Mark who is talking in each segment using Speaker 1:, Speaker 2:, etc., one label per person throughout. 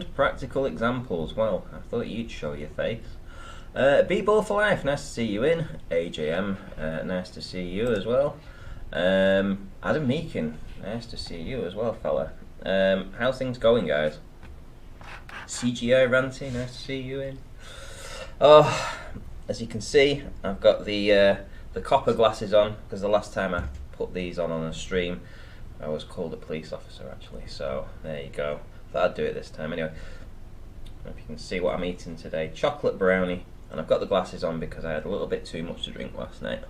Speaker 1: and practical examples. Well, I thought you'd show your face. B-Ball for Life, nice to see you in. AJM, nice to see you as well. Adam Meakin, nice to see you as well, fella. How's things going, guys? CGI Ranty, nice to see you in. Oh, as you can see, I've got the copper glasses on, because the last time I put these on a stream, I was called a police officer actually, so there you go. Thought I'd do it this time. Anyway, if you can see what I'm eating today, chocolate brownie, and I've got the glasses on because I had a little bit too much to drink last night.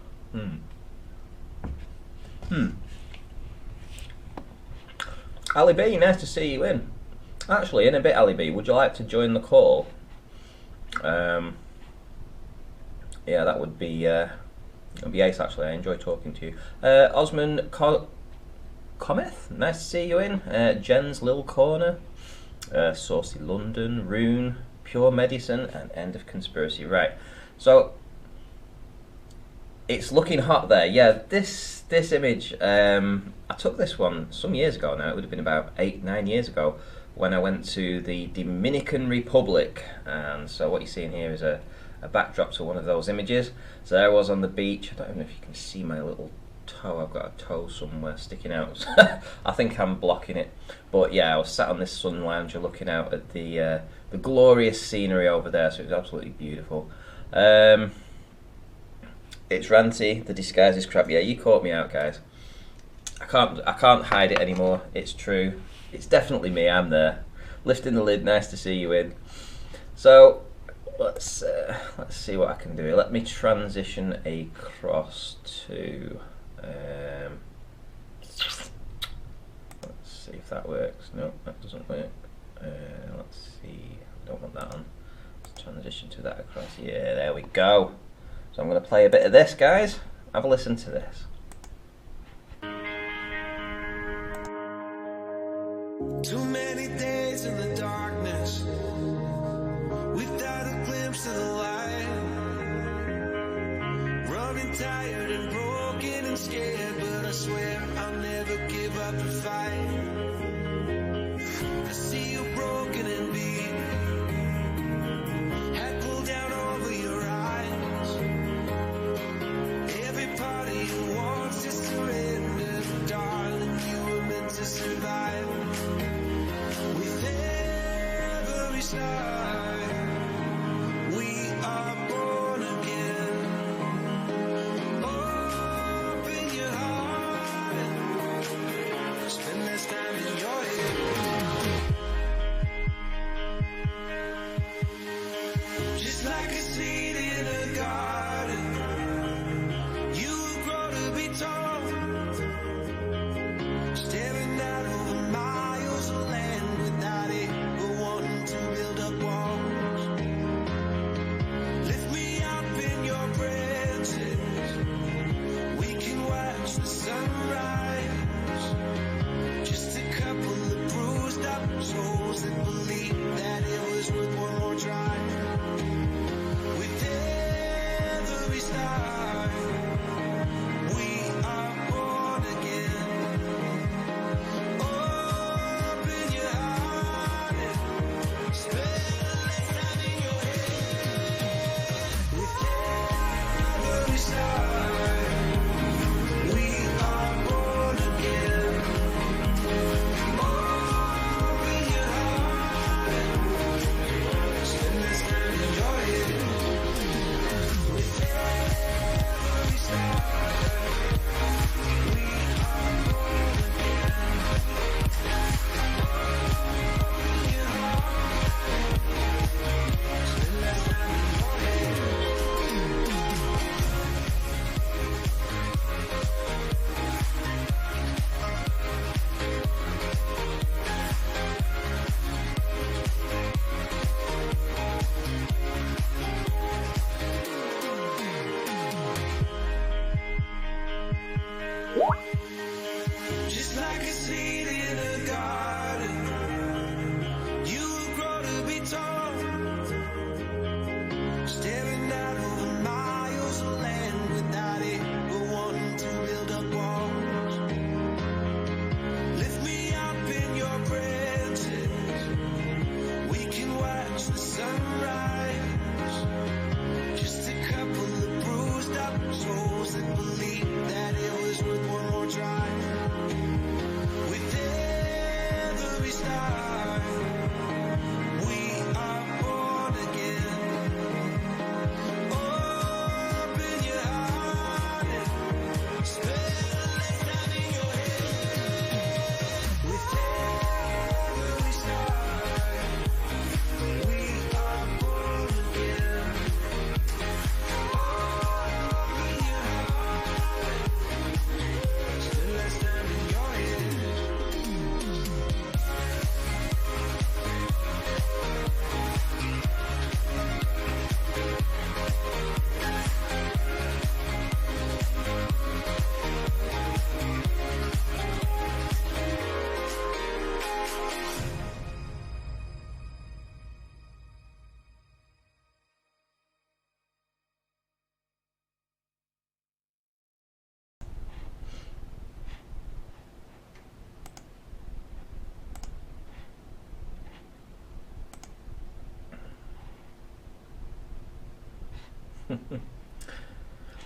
Speaker 1: Ali B, nice to see you in. Actually, in a bit, Ali B, would you like to join the call? Yeah, that would be ace actually. I enjoy talking to you. Osman Cometh, nice to see you in. Jen's Lil Corner, Saucy London, Rune, Pure Medicine, and End of Conspiracy. Right, so it's looking hot there. Yeah, this image, I took this one some years ago now. It would have been about 8-9 years ago when I went to the Dominican Republic, and so what you're seeing here is a backdrop to one of those images. So there I was on the beach. I don't know if you can see my little toe. I've got a toe somewhere sticking out. I think I'm blocking it, but yeah, I was sat on this sun lounger looking out at the glorious scenery over there. So it was absolutely beautiful. It's Ranty, the disguise is crap. Yeah, you caught me out, guys. I can't hide it anymore. It's true. It's definitely me. I'm there, lifting the lid. Nice to see you in. So let's see what I can do. Let me transition across to. Let's see if that works. No, that doesn't work. Let's see. I don't want that on. Let's transition to that across. Yeah, there we go. So I'm going to play a bit of this, guys. Have a listen to this.
Speaker 2: Too many days in the darkness without a glimpse of the light. Running tired and broken and scared, but I swear I'll never give up the fight. I see you broken and beat, head pulled down over your eyes. Every part of you wants to surrender, darling, you were meant to survive. With every start, we are born again. Open your heart, spend less time in your head. Just like a seed in a garden, you will grow to be tall, staring out over miles of land without ever wanting to build up walls. Lift me up in your branches, we can watch the sunrise. Just a couple of bruised up souls that believe that it was worth one more try.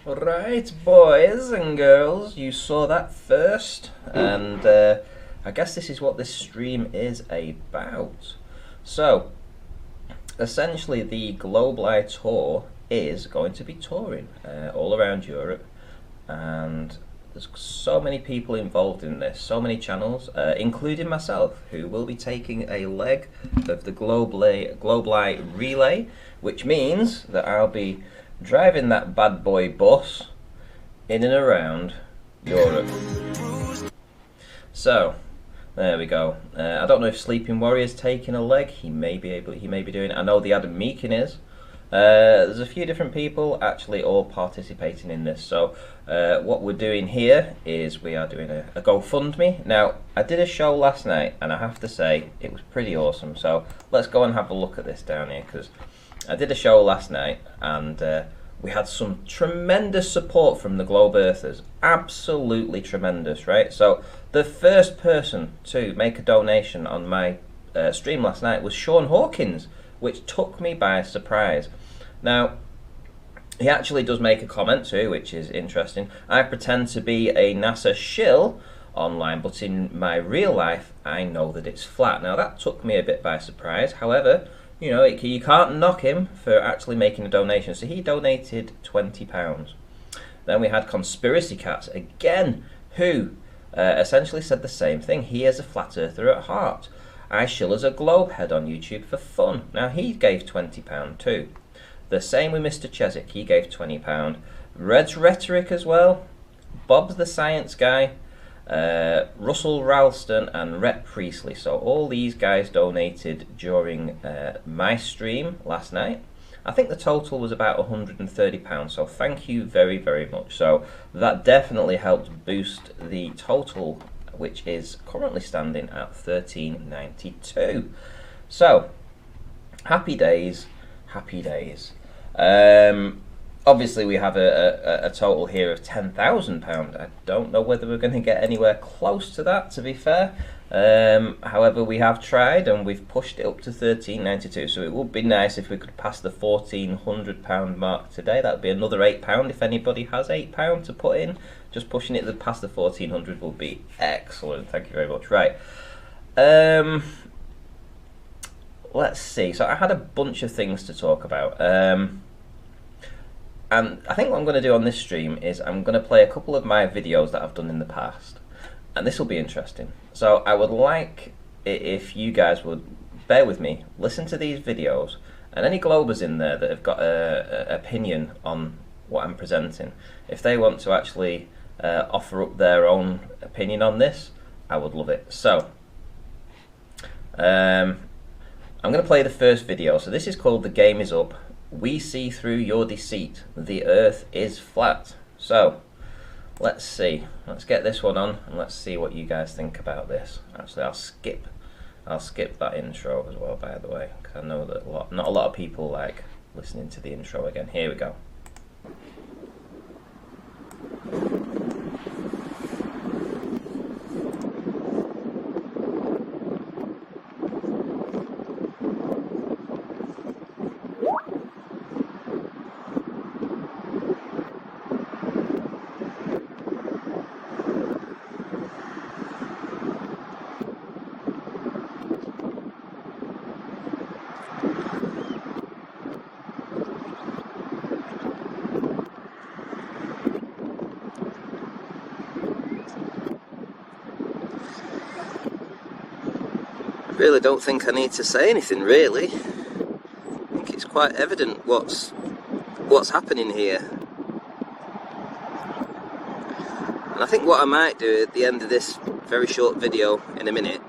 Speaker 1: Right, boys and girls, you saw that first, and I guess this is what this stream is about. So, essentially, the Global Eye Tour is going to be touring all around Europe, and there's so many people involved in this, so many channels, including myself, who will be taking a leg of the Global Eye Relay, which means that I'll be driving that bad boy bus in and around Europe. So, there we go. I don't know if Sleeping Warrior's taking a leg. He may be doing it. I know the Adam Meakin is. There's a few different people actually all participating in this. So what we're doing here is we are doing a GoFundMe. Now, I did a show last night and I have to say it was pretty awesome. So let's go and have a look at this down here, because I did a show last night and we had some tremendous support from the Globe Earthers. Absolutely tremendous, right? So the first person to make a donation on my stream last night was Sean Hawkins, which took me by surprise. Now, he actually does make a comment too, which is interesting. I pretend to be a NASA shill online, but in my real life, I know that it's flat. Now, that took me a bit by surprise. However, you know, you can't knock him for actually making a donation. So he donated £20. Then we had Conspiracy Cats again, who essentially said the same thing. He is a flat earther at heart. I shill as a globehead on YouTube for fun. Now he gave £20 too. The same with Mr. Chesick, he gave £20. Red's Rhetoric as well. Bob's the Science Guy. Russell Ralston and Rhett Priestley. So all these guys donated during my stream last night. I think the total was about £130, so thank you very, very much. So that definitely helped boost the total, which is currently standing at £13.92. So, happy days, happy days. Obviously, we have a total here of £10,000. I don't know whether we're going to get anywhere close to that, to be fair. However, we have tried and we've pushed it up to £13.92. So it would be nice if we could pass the £1,400 mark today. That would be another £8 if anybody has £8 to put in. Just pushing it past the 1400 will be excellent. Thank you very much. Right. Let's see. So I had a bunch of things to talk about. And I think what I'm going to do on this stream is I'm going to play a couple of my videos that I've done in the past. And this will be interesting. So I would like it if you guys would bear with me, listen to these videos, and any Globers in there that have got an opinion on what I'm presenting, if they want to actually offer up their own opinion on this, I would love it. So I'm going to play the first video. So this is called The Game Is Up. We see through your deceit. The earth is flat. So let's see. Let's get this one on and let's see what you guys think about this. Actually, I'll skip that intro as well, by the way, because I know that not a lot of people like listening to the intro again. Here we go. Really don't think I need to say anything, really. I think it's quite evident what's happening here. And I think what I might do at the end of this very short video in a minute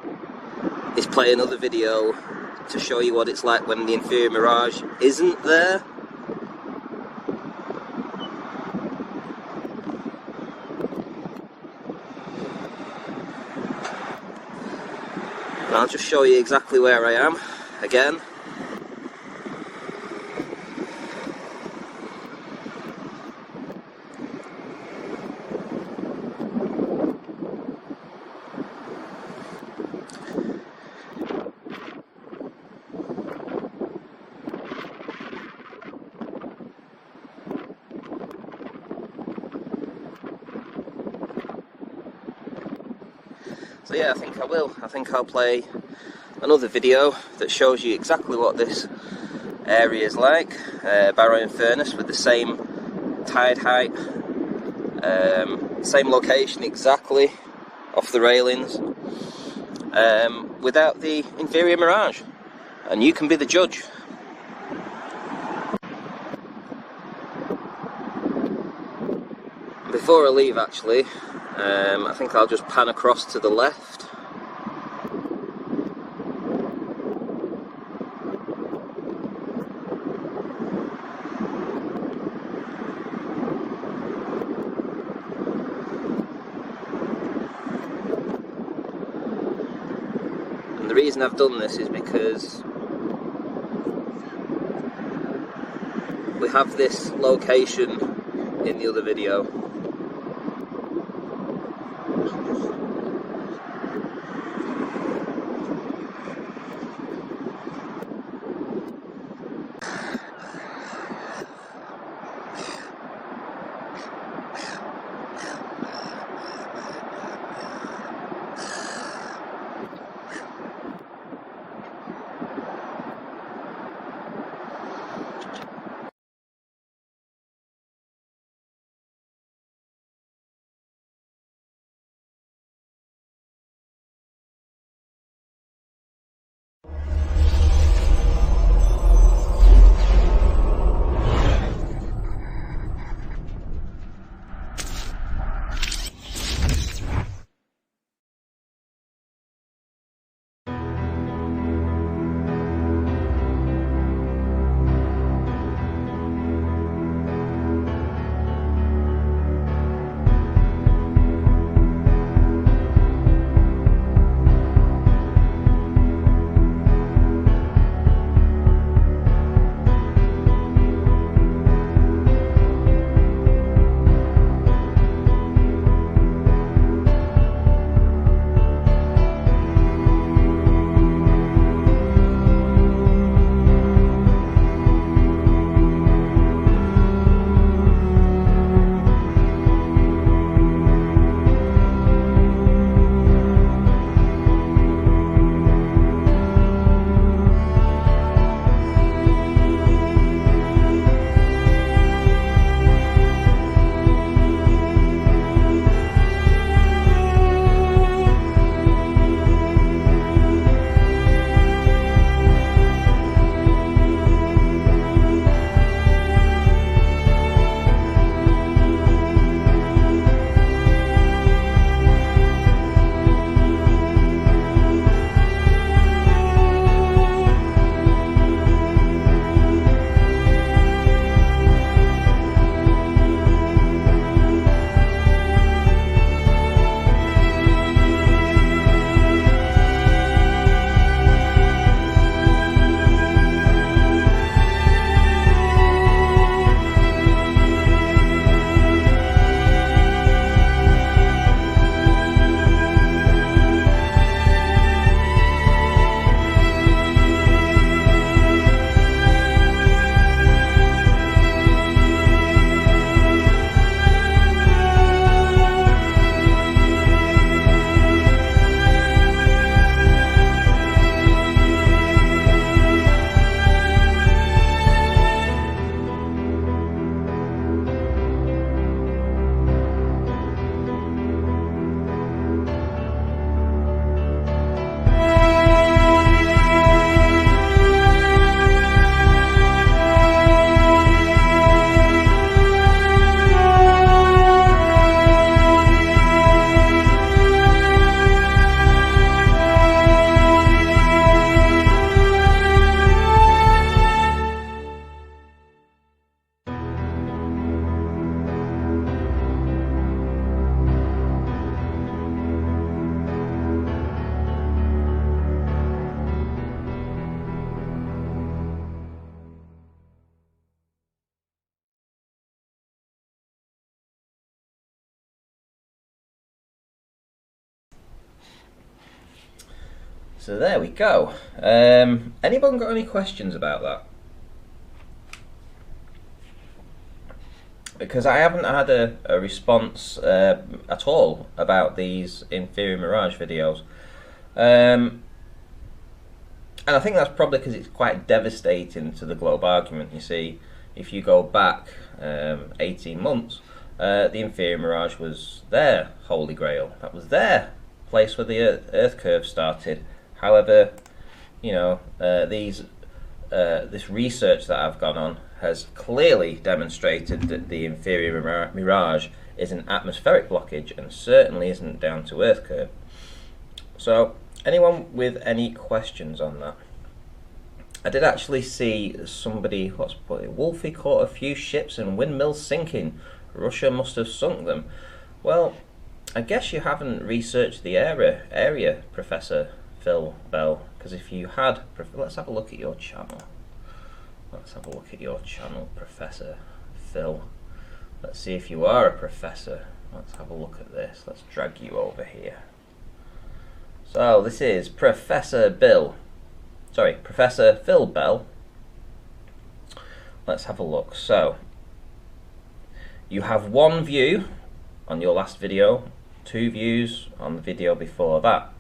Speaker 1: is play another video to show you what it's like when the Inferior Mirage isn't there. I'll just show you exactly where I am again. So yeah, I think I will. I think I'll play another video that shows you exactly what this area is like. Barrow Furnace with the same tide height, same location exactly, off the railings, without the Inferior Mirage. And you can be the judge. Before I leave actually, I think I'll just pan across to the left. And the reason I've done this is because we have this location in the other video. So there we go. Anyone got any questions about that? because I haven't had a response at all about these Inferior Mirage videos. And I think that's probably because it's quite devastating to the globe argument. You see, if you go back 18 months, the Inferior Mirage was their holy grail. That was their place where the Earth curve started. However, you know, this research that I've gone on has clearly demonstrated that the Inferior Mirage is an atmospheric blockage and certainly isn't down to Earth curve. So, anyone with any questions on that? I did actually see somebody, Wolfie caught a few ships and windmills sinking. Russia must have sunk them. Well, I guess you haven't researched the area, Professor Phil Bell, because if you had, let's have a look at your channel. Let's have a look at your channel, Professor Phil. Let's see if you are a professor. Let's have a look at this. Let's drag you over here. So this is Professor Phil Bell. Let's have a look. So you have one view on your last video, 2 views on the video before that.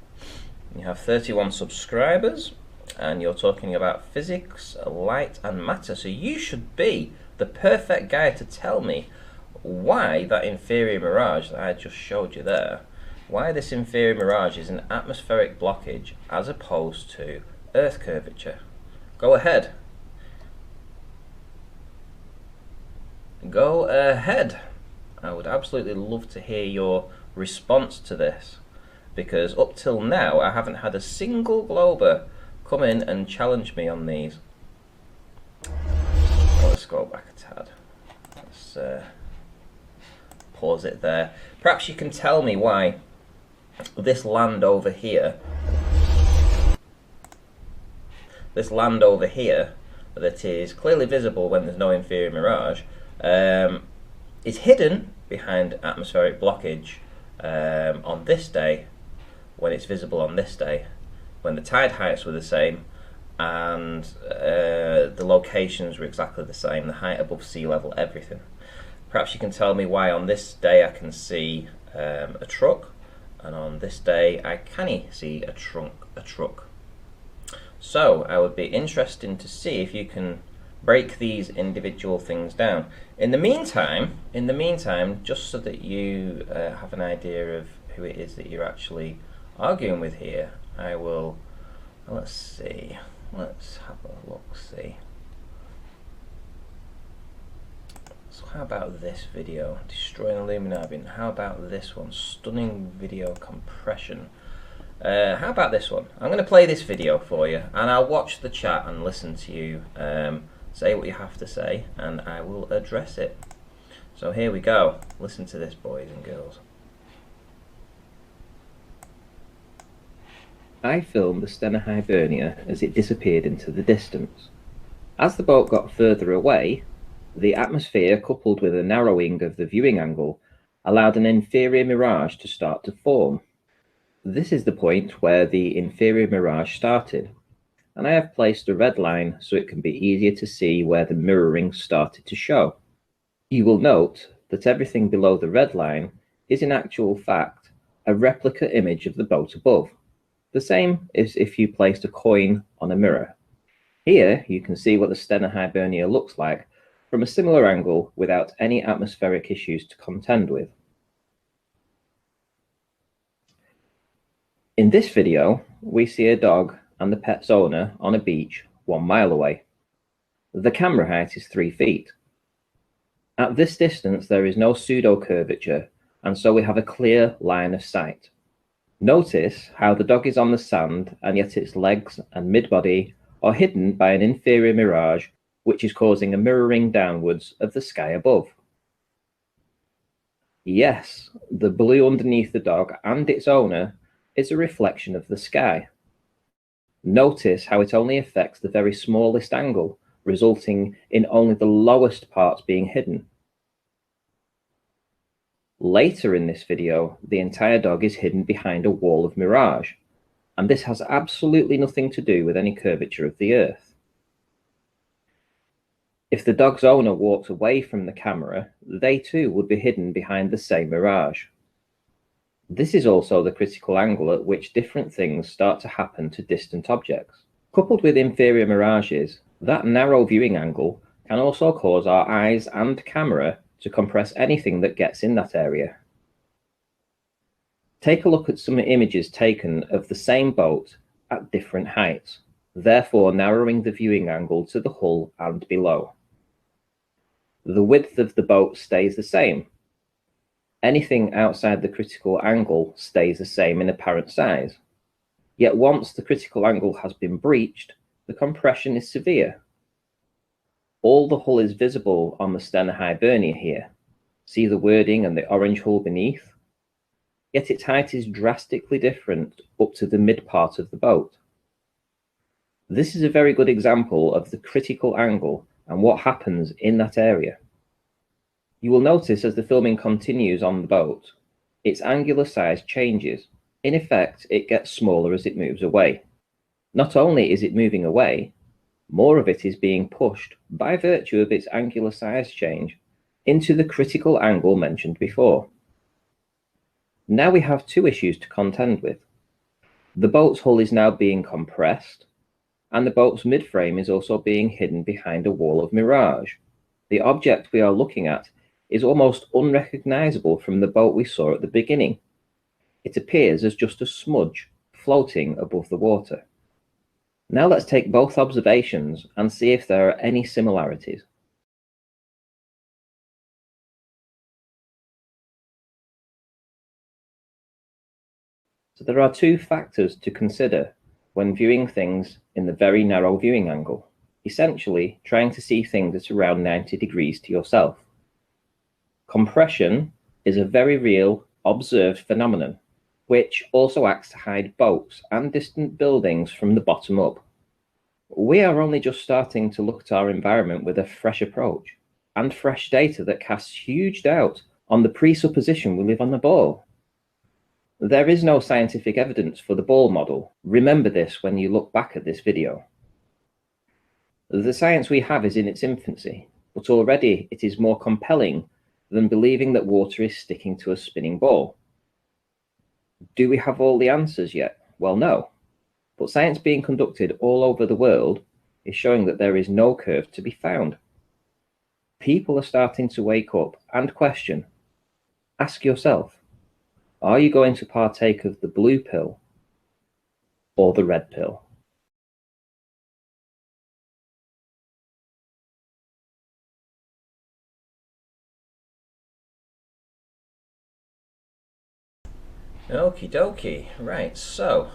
Speaker 1: You have 31 subscribers, and you're talking about physics, light and matter. So you should be the perfect guy to tell me why that Inferior Mirage that I just showed you there, why this Inferior Mirage is an atmospheric blockage as opposed to Earth curvature. Go ahead. Go ahead. I would absolutely love to hear your response to this, because up till now I haven't had a single glober come in and challenge me on these. Let's go back a tad. Let's pause it there. Perhaps you can tell me why this land over here, that is clearly visible when there's no Inferior Mirage, is hidden behind atmospheric blockage on this day, when it's visible on this day, when the tide heights were the same and the locations were exactly the same, the height above sea level, everything. Perhaps you can tell me why on this day I can see a truck, and on this day I can't see a truck. So I would be interested to see if you can break these individual things down. In the meantime, just so that you have an idea of who it is that you're actually arguing with here, I will, let's have a look, see. So how about this video, Destroying Illuminati? How about this one, Stunning Video Compression? How about this one? I'm going to play this video for you, and I'll watch the chat and listen to you say what you have to say, and I will address it. So here we go. Listen to this, boys and girls. I filmed the Stena Hibernia as it disappeared into the distance. As the boat got further away, the atmosphere coupled with a narrowing of the viewing angle allowed an inferior mirage to start to form. This is the point where the inferior mirage started, and I have placed a red line so it can be easier to see where the mirroring started to show. You will note that everything below the red line is in actual fact a replica image of the boat above, the same as if you placed a coin on a mirror. Here you can see what the Stena Hibernia looks like from a similar angle without any atmospheric issues to contend with. In this video, we see a dog and the pet's owner on a beach 1 mile away. The camera height is 3 feet. At this distance, there is no pseudo-curvature, and so we have a clear line of sight. Notice how the dog is on the sand, and yet its legs and mid-body are hidden by an inferior mirage, which is causing a mirroring downwards of the sky above. Yes, the blue underneath the dog and its owner is a reflection of the sky. Notice how it only affects the very smallest angle, resulting in only the lowest parts being hidden. Later in this video, the entire dog is hidden behind a wall of mirage, and this has absolutely nothing to do with any curvature of the Earth. If the dog's owner walked away from the camera, they too would be hidden behind the same mirage. This is also the critical angle at which different things start to happen to distant objects. Coupled with inferior mirages, that narrow viewing angle can also cause our eyes and camera to compress anything that gets in that area. Take a look at some images taken of the same boat at different heights, therefore narrowing the viewing angle to the hull and below. The width of the boat stays the same. Anything outside the critical angle stays the same in apparent size. Yet once the critical angle has been breached, the compression is severe. All the hull is visible on the Stena Hibernia here. See the wording and the orange hull beneath? Yet its height is drastically different up to the mid part of the boat. This is a very good example of the critical angle and what happens in that area. You will notice as the filming continues on the boat, its angular size changes. In effect, it gets smaller as it moves away. Not only is it moving away, more of it is being pushed by virtue of its angular size change into the critical angle mentioned before. Now we have two issues to contend with. The boat's hull is now being compressed, and the boat's midframe is also being hidden behind a wall of mirage. The object we are looking at is almost unrecognizable from the boat we saw at the beginning. It appears as just a smudge floating above the water. Now let's take both observations and see if there are any similarities. So there are two factors to consider when viewing things in the very narrow viewing angle, essentially trying to see things at around 90 degrees to yourself. Compression is a very real, observed phenomenon, which also acts to hide boats and distant buildings from the bottom up. We are only just starting to look at our environment with a fresh approach and fresh data that casts huge doubt on the presupposition we live on the ball. There is no scientific evidence for the ball model. Remember this when you look back at this video. The science we have is in its infancy, but already it is more compelling than believing that water is sticking to a spinning ball. Do we have all the answers yet? Well, no. But science being conducted all over the world is showing that there is no curve to be found. People are starting to wake up and question. Ask yourself, are you going to partake of the blue pill or the red pill? Okie dokie. Right, so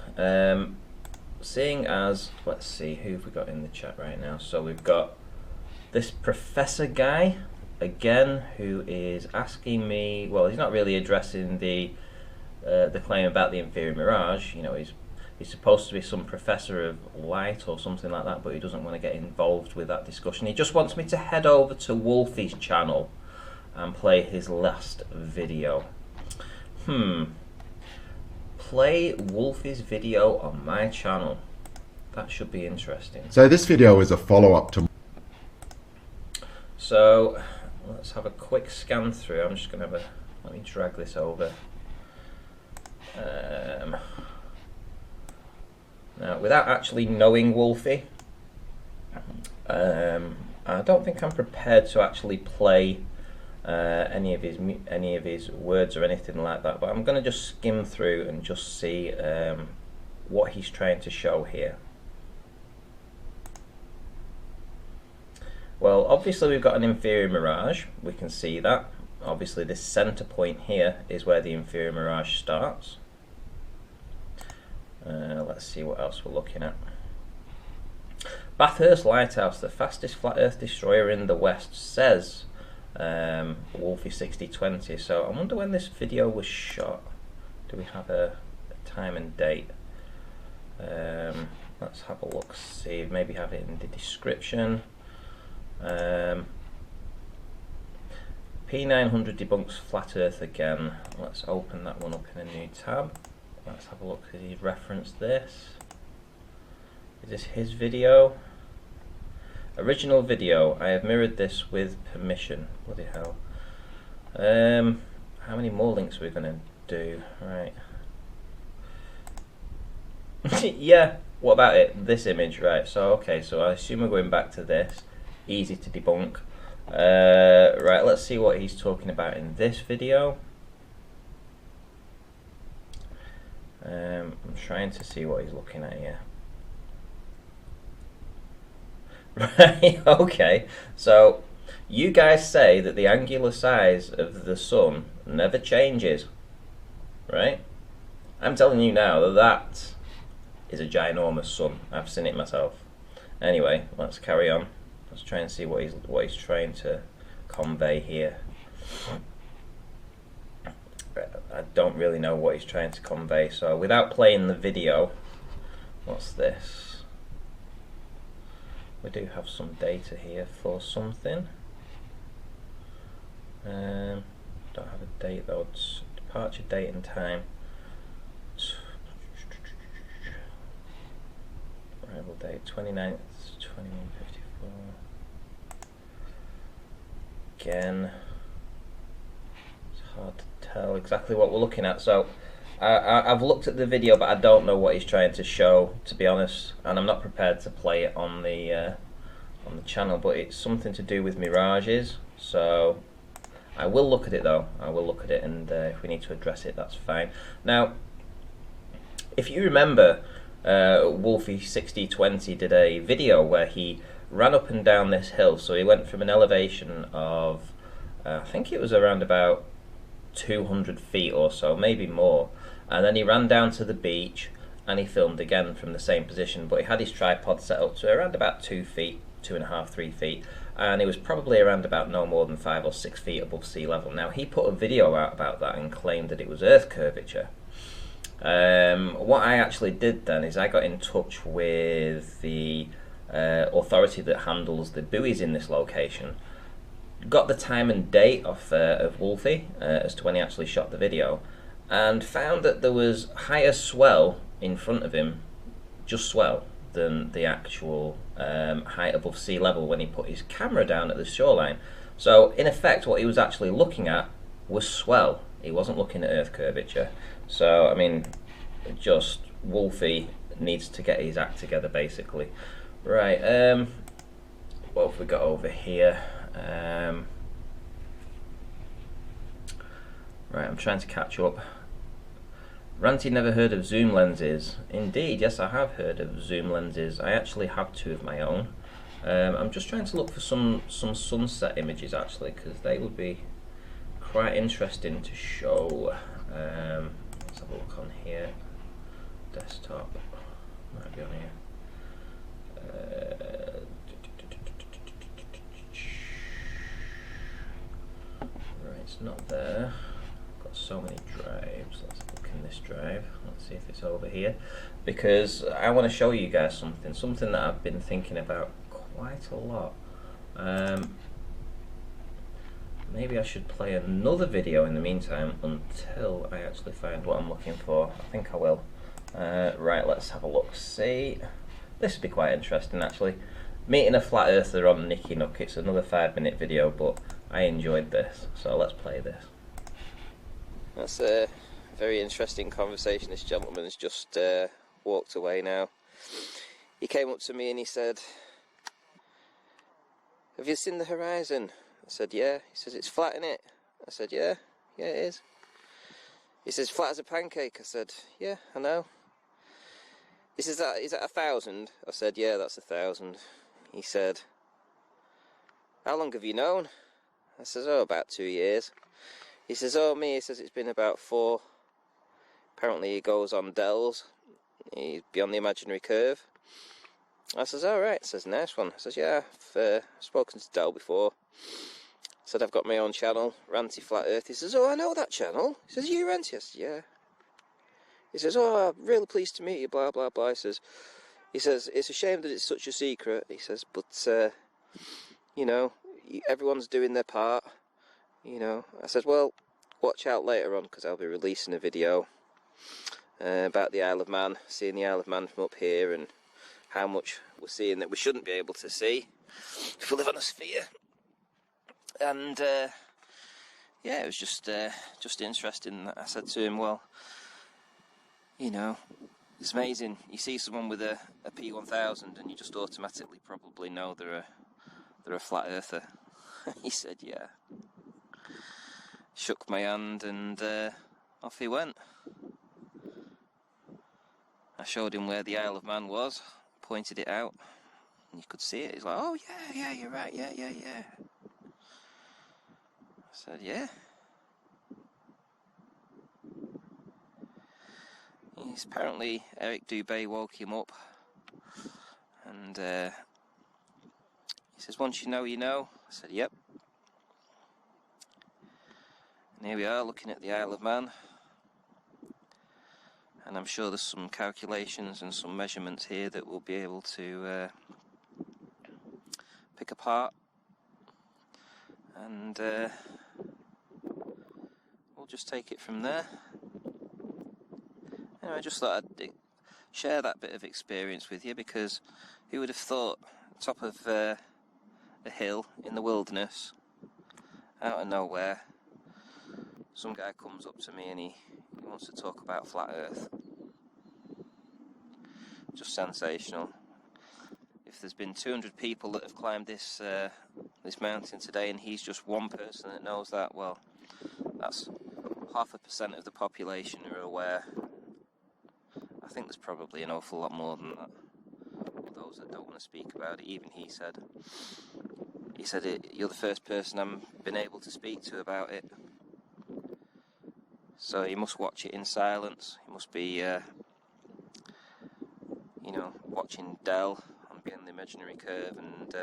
Speaker 1: seeing as, let's see, who have we got in the chat right now? So we've got this professor guy again, who is asking me, well, he's not really addressing the claim about the inferior mirage. You know, he's supposed to be some professor of light or something like that, but he doesn't want to get involved with that discussion. He just wants me to head over to Wolfie's channel and play his last video. Play Wolfie's video on my channel. That should be interesting.
Speaker 3: So this video is a follow-up to...
Speaker 1: So let's have a quick scan through. I'm just going to have a... Let me drag this over. Now, without actually knowing Wolfie, I don't think I'm prepared to actually play any of his words or anything like that, but I'm going to just skim through and just see what he's trying to show here. Well, obviously we've got an inferior mirage, we can see that. Obviously this center point here is where the inferior mirage starts. Let's see what else we're looking at. Bathurst Lighthouse, the fastest flat earth destroyer in the west, says Wolfie6020. So I wonder when this video was shot. Do we have a time and date? Let's have a look, see, maybe have it in the description. P900 debunks flat earth again. Let's open that one up in a new tab. Let's have a look. Did he reference this? Is this his video? Original video. I have mirrored this with permission. Bloody hell. How many more links are we going to do? Right. Yeah, what about it? This image, right. So, okay, so I assume we're going back to this. Easy to debunk. Right, let's see what he's talking about in this video. I'm trying to see what he's looking at here. Right, okay. So, you guys say that the angular size of the sun never changes. Right? I'm telling you now that that is a ginormous sun. I've seen it myself. Anyway, let's carry on. Let's try and see what he's trying to convey here. I don't really know what he's trying to convey, so without playing the video, what's this? We do have some data here for something. Don't have a date though. It's departure date and time. Arrival date 29th, 2154. Again, it's hard to tell exactly what we're looking at. So I've looked at the video, but I don't know what he's trying to show, to be honest, and I'm not prepared to play it on the channel. But it's something to do with mirages, so I will look at it though. I will look at it, and if we need to address it, that's fine. Now, if you remember, Wolfie6020 did a video where he ran up and down this hill. So he went from an elevation of, I think it was around about 200 feet or so, maybe more, and then he ran down to the beach and he filmed again from the same position, but he had his tripod set up to around about 2 feet, 2.5, 3 feet, and it was probably around about no more than 5 or 6 feet above sea level. Now, he put a video out about that and claimed that it was earth curvature. What I actually did then is I got in touch with the authority that handles the buoys in this location, got the time and date of Wolfie as to when he actually shot the video, and found that there was higher swell in front of him, just swell, than the actual height above sea level when he put his camera down at the shoreline. So in effect what he was actually looking at was swell. He wasn't looking at earth curvature. So I mean, just Wolfie needs to get his act together basically. Right, what have we got over here? Right, I'm trying to catch up. Ranty never heard of zoom lenses. Indeed, yes, I have heard of zoom lenses. I actually have 2 of my own. I'm just trying to look for some sunset images actually, because they would be quite interesting to show. Let's have a look on here. Desktop might be on here. Right, it's not there. I've got so many drives. Let's look in this drive. Let's see if it's over here, because I want to show you guys something that I've been thinking about quite a lot. Maybe I should play another video in the meantime until I actually find what I'm looking for. I think I will. Right, let's have a look. See, this would be quite interesting actually. Meeting a flat earther on Nicky Nook. It's another 5-minute video, but I enjoyed this, so let's play this. That's a very interesting conversation. This gentleman has just walked away now. He came up to me and he said, "Have you seen the horizon?" I said, "Yeah." He says, "It's flat, innit?" I said, "Yeah, yeah it is." He says, "Flat as a pancake." I said, "Yeah, I know." He says, "Is that 1,000?" I said, "Yeah, that's 1,000." He said, "How long have you known?" I says, "Oh, about 2 years." He says, "Oh, me," he says, "it's been about 4. Apparently he goes on dells. He's beyond the imaginary curve." I says, "Oh, right." I says, "Nice one." I says, "Yeah, I've spoken to Del before." I said, "I've got my own channel, Ranty Flat Earth." He says, "Oh, I know that channel." He says, "You Ranty?" I said, "Yeah." He says, "Oh, I'm really pleased to meet you, blah, blah, blah." He says, "It's a shame that it's such a secret." He says, "But, you know, everyone's doing their part, you know." I said, "Well, watch out later on, because I'll be releasing a video about the Isle of Man, seeing the Isle of Man from up here, and how much we're seeing that we shouldn't be able to see if we live on a sphere. And yeah, it was just interesting. I said to him, well, you know, it's amazing. You see someone with a P1000 and you just automatically probably know they're a flat earther. He said, yeah. Shook my hand and off he went. I showed him where the Isle of Man was, pointed it out, and you could see it. He's like, oh yeah, you're right, yeah. I said, yeah. He's apparently, Eric Dubé woke him up, and he says, once you know, you know. I said, yep. And here we are, looking at the Isle of Man, and I'm sure there's some calculations and some measurements here that we'll be able to pick apart, and we'll just take it from there. Anyway, I just thought I'd share that bit of experience with you, because who would have thought, top of a hill in the wilderness, out of nowhere, some guy comes up to me and he wants to talk about flat earth. Just sensational. If there's been 200 people that have climbed this mountain today and he's just one person that knows that, well, that's 0.5% of the population are aware. I think there's probably an awful lot more than that. Those that don't want to speak about it, even he said you're the first person I've been able to speak to about it. So you must watch it in silence. You must be, watching Dell on Beyond the Imaginary Curve, and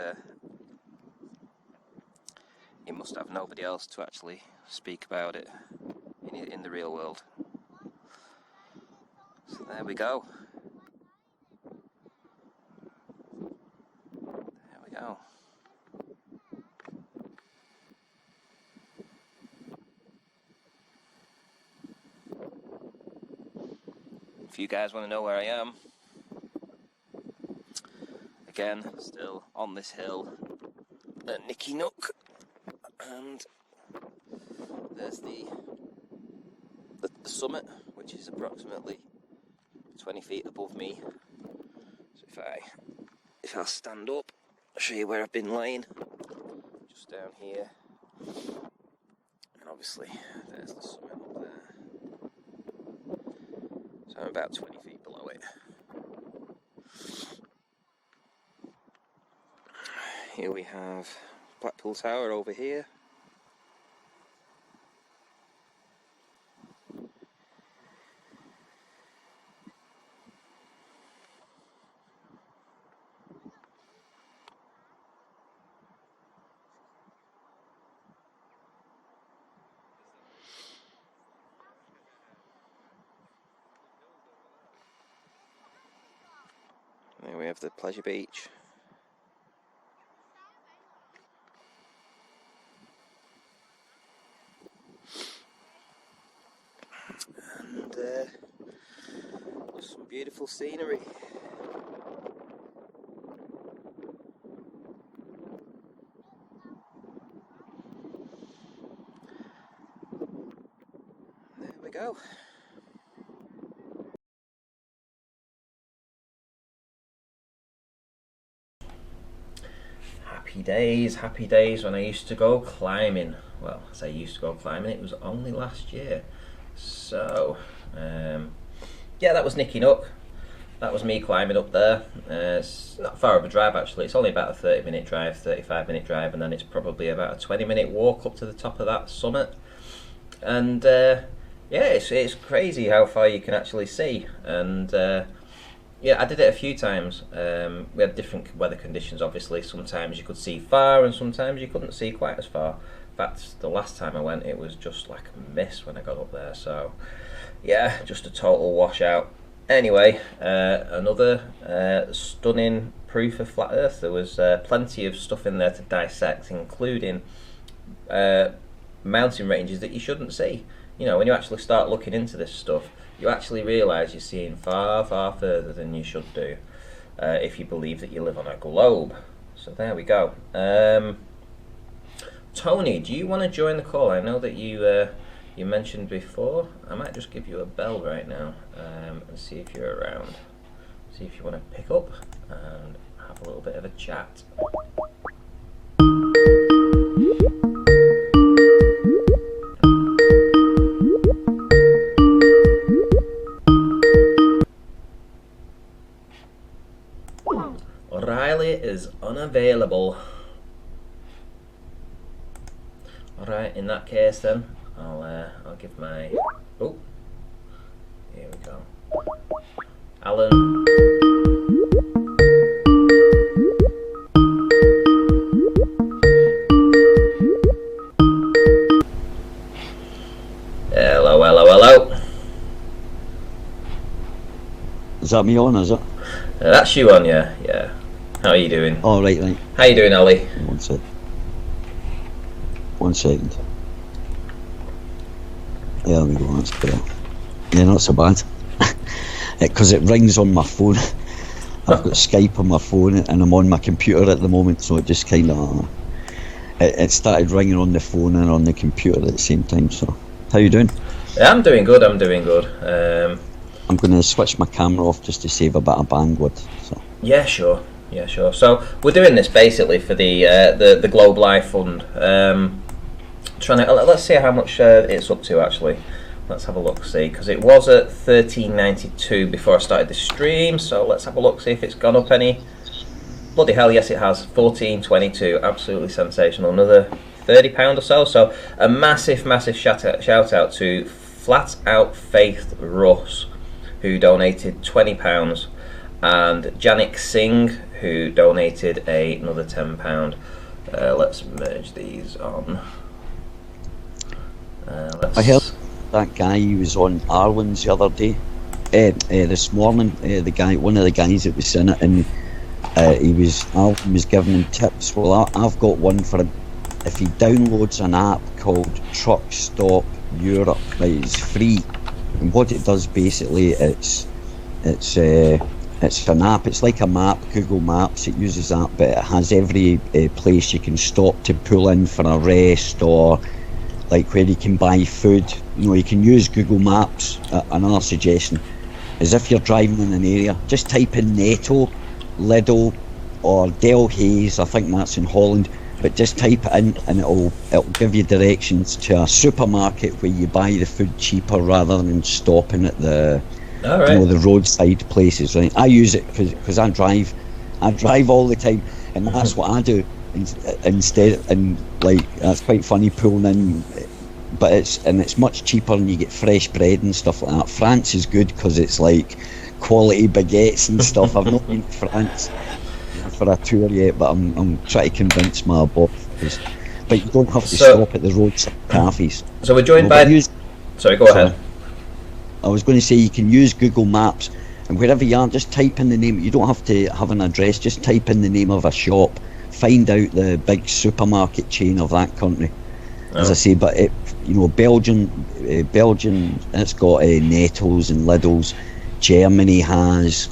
Speaker 1: you must have nobody else to actually speak about it in the real world. So there we go. There we go. If you guys want to know where I am, again, still on this hill at Nicky Nook, and there's the summit, which is approximately 20 feet above me. So if I stand up, I'll show you where I've been laying, just down here, and obviously there's the summit up there. So I'm about 20 feet below it. Here we have Blackpool Tower over here. There we have the Pleasure Beach. And just some beautiful scenery. There we go. Happy days when I used to go climbing. Well, I say used to go climbing, it was only last year. So, yeah, that was Nicky Nook. That was me climbing up there. It's not far of a drive actually, it's only about a 30-minute drive, 35-minute drive, and then it's probably about a 20-minute walk up to the top of that summit. And yeah, it's crazy how far you can actually see. And yeah, I did it a few times. We had different weather conditions, obviously. Sometimes you could see far and sometimes you couldn't see quite as far. In fact, the last time I went, it was just like a mist when I got up there. So, yeah, just a total washout. Anyway, another stunning proof of flat Earth. There was plenty of stuff in there to dissect, including mountain ranges that you shouldn't see. You know, when you actually start looking into this stuff, you actually realise you're seeing far, far further than you should do. if you believe that you live on a globe. So there we go. Tony, do you want to join the call? I know that you mentioned before. I might just give you a bell right now and see if you're around. See if you want to pick up and have a little bit of a chat. O'Reilly is unavailable. Alright, in that case then, I'll give my... Oh, here we go. Alan. Hello, hello, hello.
Speaker 4: Is that me on, is it?
Speaker 1: That's you on, yeah. How are you doing?
Speaker 4: Oh, right.
Speaker 1: How you doing, Ali?
Speaker 4: 1 sec. 1 second. There we go, that's better. Yeah, not so bad. Because it rings on my phone. I've got Skype on my phone and I'm on my computer at the moment, so it just kind of... It started ringing on the phone and on the computer at the same time, so... How you doing?
Speaker 1: Yeah, I'm doing good. I'm
Speaker 4: going to switch my camera off just to save a bit of bandwidth, so...
Speaker 1: Yeah, sure. So we're doing this basically for the Globe Life Fund. Trying to let's see how much it's up to actually. Let's have a look, see, because it was at 13.92 before I started the stream. So let's have a look, see if it's gone up any. Bloody hell, yes it has. 14.22, absolutely sensational. Another £30 or so. So a massive shout out to Flat Out Faith Russ, who donated £20, and Janik Singh, who donated another £10. Let's merge these on.
Speaker 4: I heard that guy who was on Arwen's the other day, this morning. The guy, one of the guys that was in it, and Alvin was giving him tips. Well, I've got one for him. If he downloads an app called Truck Stop Europe, right, it's free. And what it does basically, it's an app. It's like a map, Google Maps. It uses that, but it has every place you can stop to pull in for a rest, or like where you can buy food. You know, you can use Google Maps. Another suggestion is if you're driving in an area, just type in Netto, Lidl, or Del Hayes. I think that's in Holland. But just type it in, and it'll give you directions to a supermarket where you buy the food cheaper rather than stopping at the the roadside places. Right? I use it because I drive all the time, and that's what I do instead. And like, that's quite funny pulling in, but it's much cheaper, and you get fresh bread and stuff like that. France is good because it's like quality baguettes and stuff. I've not been to France for a tour yet, but I'm trying to convince my boss. But you don't have to stop at the roadside cafes.
Speaker 1: So we're joined by... Sorry, go ahead.
Speaker 4: I was going to say, you can use Google Maps, and wherever you are, just type in the name. You don't have to have an address, just type in the name of a shop. Find out the big supermarket chain of that country. As I say, but Belgium, it's got Nettos and Lidls. Germany has,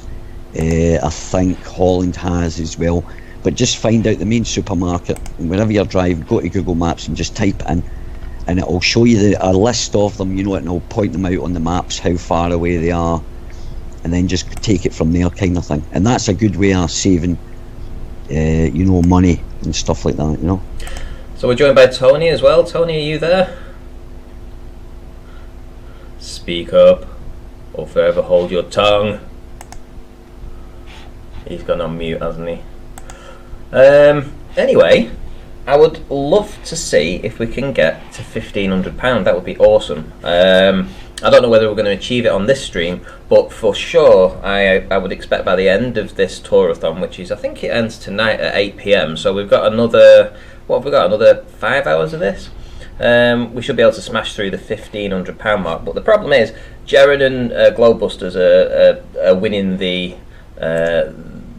Speaker 4: I think Holland has as well. But just find out the main supermarket, and wherever you're driving, go to Google Maps and just type in, and it'll show you a list of them, and it'll point them out on the maps how far away they are, and then just take it from there, kind of thing. And that's a good way of saving money and stuff like that.
Speaker 1: So we're joined by Tony as well. Tony, are you there? Speak up, or forever hold your tongue. He's gone on mute, hasn't he? Anyway, I would love to see if we can get to £1,500. That would be awesome. I don't know whether we're going to achieve it on this stream, but for sure I would expect by the end of this Tour-A-Thon, which is, I think it ends tonight at 8 PM, so we've got another, what have we got, another 5 hours of this? We should be able to smash through the £1,500 mark, but the problem is Jared and Globebusters are winning the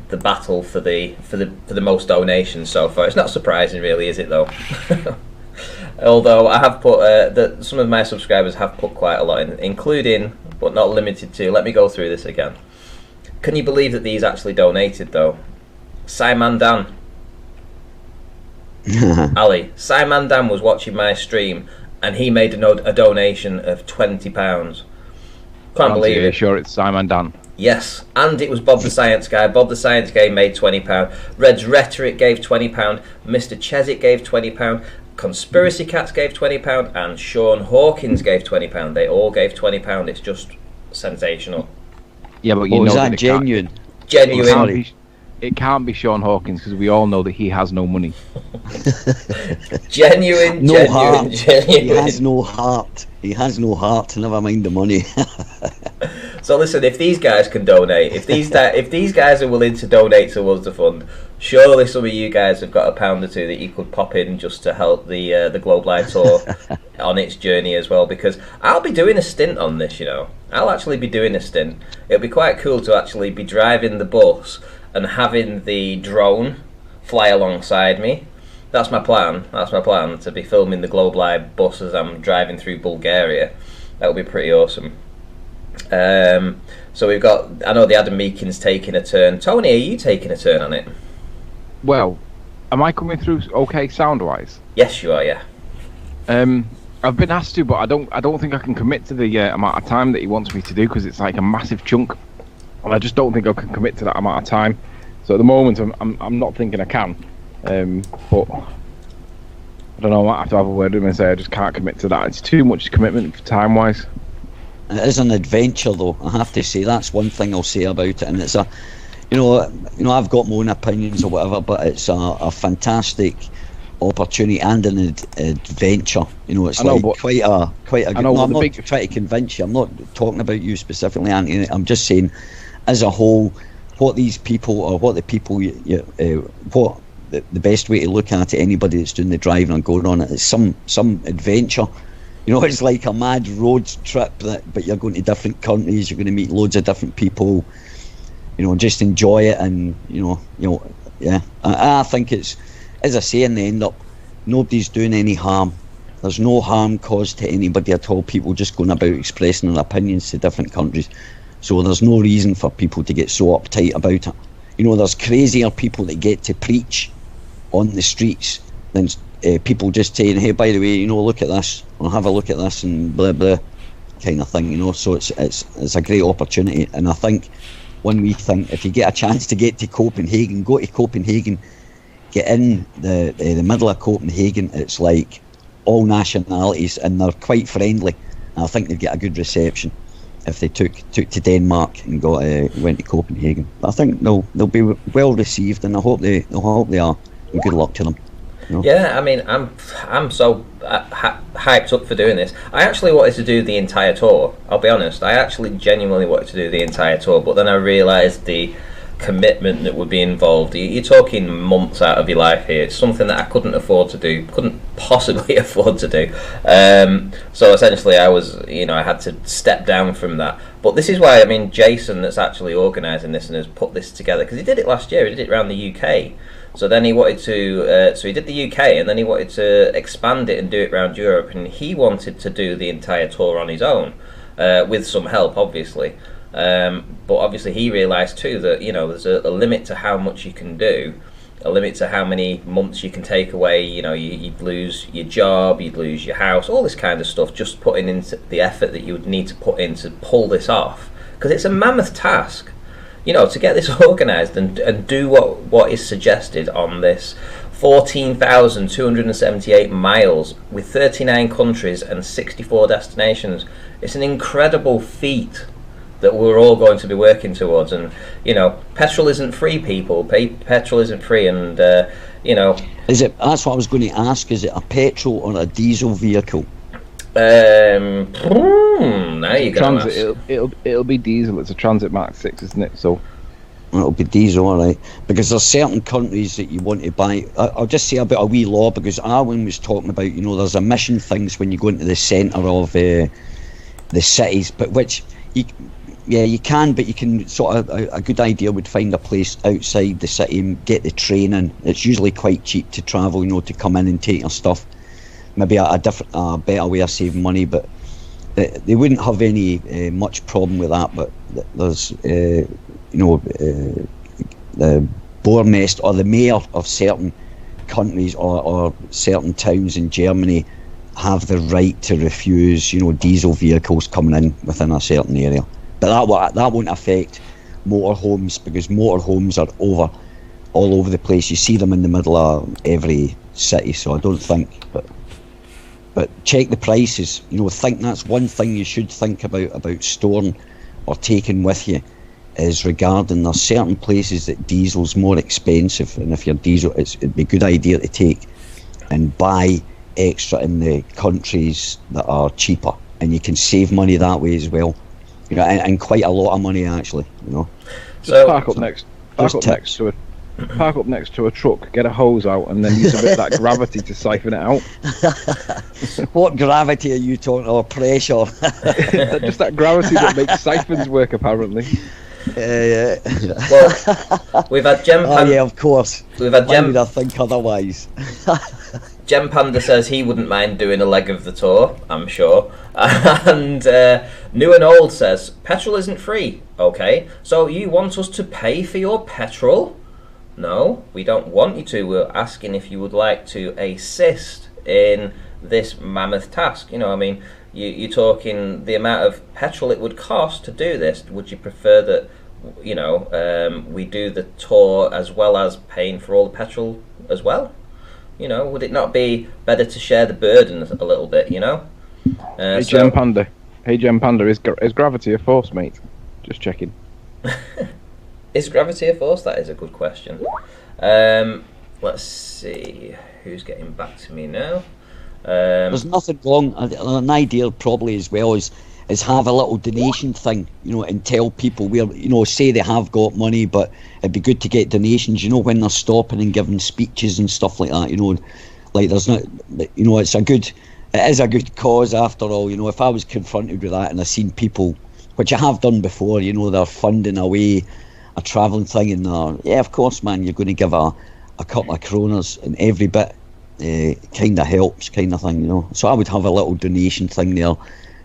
Speaker 1: battle for the most donations so far. It's not surprising, really, is it though? Although I have put some of my subscribers have put quite a lot in, including but not limited to. Let me go through this again. Can you believe that these actually donated though? Simon Dan. Ali, Simon Dan was watching my stream and he made a donation of £20. Can't believe it.
Speaker 5: Sure, it's Simon Dan.
Speaker 1: Yes, and it was Bob the Science Guy. Bob the Science Guy made £20. Red's Rhetoric gave £20. Mr. Chesit gave £20. Conspiracy Cats gave £20. And Sean Hawkins gave £20. They all gave £20. It's just sensational.
Speaker 5: Yeah, but you know
Speaker 4: was
Speaker 5: that
Speaker 4: that genuine?
Speaker 1: Genuine.
Speaker 5: It can't be Sean Hawkins because we all know that he has no money.
Speaker 1: Genuine.
Speaker 4: He has no heart. He has no heart. Never mind the money.
Speaker 1: So listen, if these guys can donate, if these guys are willing to donate towards the fund, surely some of you guys have got £1 or £2 that you could pop in just to help the Globe Live Tour on its journey as well. Because I'll be doing a stint on this, you know. I'll actually be doing a stint. It'll be quite cool to actually be driving the bus and having the drone fly alongside me. That's my plan. That's my plan, to be filming the Globe Live bus as I'm driving through Bulgaria. That would be pretty awesome. So we've got, I know the Adam Meakin's taking a turn. Tony, are you taking a turn on it?
Speaker 5: Well, am I coming through okay sound-wise?
Speaker 1: Yes, you are, yeah.
Speaker 5: I've been asked to, but I don't think I can commit to the amount of time that he wants me to do because it's like a massive chunk, and I just don't think I can commit to that amount of time. So at the moment, I'm not thinking I can, but I don't know. I might have to have a word with him and say I just can't commit to that. It's too much commitment time-wise.
Speaker 4: It is an adventure, though. I have to say that's one thing I'll say about it, and it's a, you know, I've got my own opinions or whatever, but it's a fantastic opportunity and an adventure. You know, it's like quite a good. No, I'm not trying to convince you. I'm not talking about you specifically, Anthony. I'm just saying, as a whole, what these people, or what the people, what the best way to look at it, anybody that's doing the driving and going on it, is some adventure. You know, it's like a mad road trip, but you're going to different countries. You're going to meet loads of different people. You know, just enjoy it, and you know, yeah. I think it's, as I say, in the end up, nobody's doing any harm. There's no harm caused to anybody at all. People just going about expressing their opinions to different countries. So there's no reason for people to get so uptight about it. You know, there's crazier people that get to preach on the streets than people just saying, hey, by the way, you know, look at this, or have a look at this, and blah blah, kind of thing. You know, so it's a great opportunity, and I think one wee thing, if you get a chance to get to Copenhagen, go to Copenhagen, get in the middle of Copenhagen. It's like all nationalities, and they're quite friendly. And I think they'd get a good reception if they took to Denmark and went to Copenhagen. I think they'll be well received, and I hope they are. And good luck to them. You know?
Speaker 1: Yeah, I mean, I'm so hyped up for doing this. I actually wanted to do the entire tour. I'll be honest. I actually genuinely wanted to do the entire tour, but then I realised the commitment that would be involved. You're talking months out of your life here. It's something that I couldn't possibly afford to do. So essentially, I had to step down from that. But this is why, I mean, Jason, that's actually organising this and has put this together, because he did it last year. He did it around the UK. So then he wanted to, so he did the UK, and then he wanted to expand it and do it around Europe, and he wanted to do the entire tour on his own, with some help, obviously. But obviously he realised too that, you know, there's a limit to how much you can do, a limit to how many months you can take away. You know, you'd lose your job, you'd lose your house, all this kind of stuff, just putting into the effort that you would need to put in to pull this off, because it's a mammoth task. You know, to get this organised and do what is suggested on this 14,278 miles with 39 countries and 64 destinations. It's an incredible feat that we're all going to be working towards. And, you know, petrol isn't free, people. Petrol isn't free, and, you know...
Speaker 4: That's what I was going to ask, is it a petrol or a diesel vehicle?
Speaker 1: Now you got
Speaker 5: transit. It'll be diesel. It's a Transit Mark 6, isn't it? So
Speaker 4: it'll be diesel, all right. Because there's certain countries that you want to buy. I'll just say about a wee law, because Arwen was talking about, you know, there's emission things when you go into the centre of the cities, but which you can, but you can sort of, a good idea would find a place outside the city and get the train in. It's usually quite cheap to travel, you know, to come in and take your stuff. Maybe a better way of saving money, but they wouldn't have any much problem with that. But there's you the Bourgmeister or the mayor of certain countries or certain towns in Germany have the right to refuse, diesel vehicles coming in within a certain area. But that won't affect motorhomes, because motorhomes are all over the place. You see them in the middle of every city, so I don't think. But check the prices. Think that's one thing you should think about storing or taking with you, is regarding there's certain places that diesel's more expensive, and if you're diesel, it'd be a good idea to take and buy extra in the countries that are cheaper, and you can save money that way as well. And quite a lot of money actually.
Speaker 5: Just park up next to a truck, get a hose out, and then use a bit of that gravity to siphon it out.
Speaker 4: What gravity are you talking? Or pressure?
Speaker 5: Just that gravity that makes siphons work, apparently.
Speaker 4: Yeah.
Speaker 1: Well, we've had Gem Panda.
Speaker 4: Oh yeah, of course.
Speaker 1: We've had
Speaker 4: Why would I think otherwise?
Speaker 1: Gem Panda says he wouldn't mind doing a leg of the tour, I'm sure. And New and Old says, petrol isn't free. Okay, so you want us to pay for your petrol? No, we don't want you to. We're asking if you would like to assist in this mammoth task. You're talking the amount of petrol it would cost to do this. Would you prefer that, we do the tour as well as paying for all the petrol as well? Would it not be better to share the burden a little bit,
Speaker 5: Hey, Gem Panda, is gravity a force, mate? Just checking.
Speaker 1: Is gravity a force? That is a good question. Let's see who's getting back to me now.
Speaker 4: There's nothing wrong. An idea probably as well is have a little donation thing, and tell people where, say they have got money, but it'd be good to get donations, when they're stopping and giving speeches and stuff like that, like there's not, it is a good cause after all. If I was confronted with that and I seen people, which I have done before, they're funding away a travelling thing, and yeah, of course, man, you're going to give a couple of kroners, and every bit kind of helps, kind of thing, So I would have a little donation thing there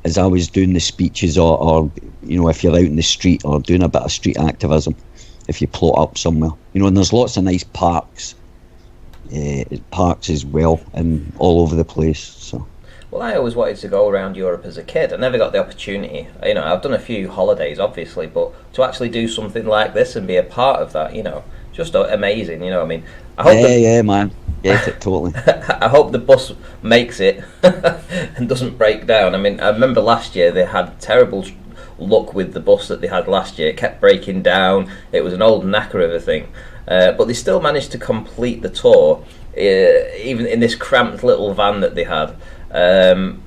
Speaker 4: as I was doing the speeches, or if you're out in the street or doing a bit of street activism, if you plot up somewhere, and there's lots of nice parks as well, and all over the place. So.
Speaker 1: Well, I always wanted to go around Europe as a kid. I never got the opportunity. I've done a few holidays, obviously, but to actually do something like this and be a part of that, just amazing. I hope
Speaker 4: man, get it totally.
Speaker 1: I hope the bus makes it and doesn't break down. I remember last year they had terrible luck with the bus that they had last year. It kept breaking down. It was an old knacker of a thing, but they still managed to complete the tour, even in this cramped little van that they had. And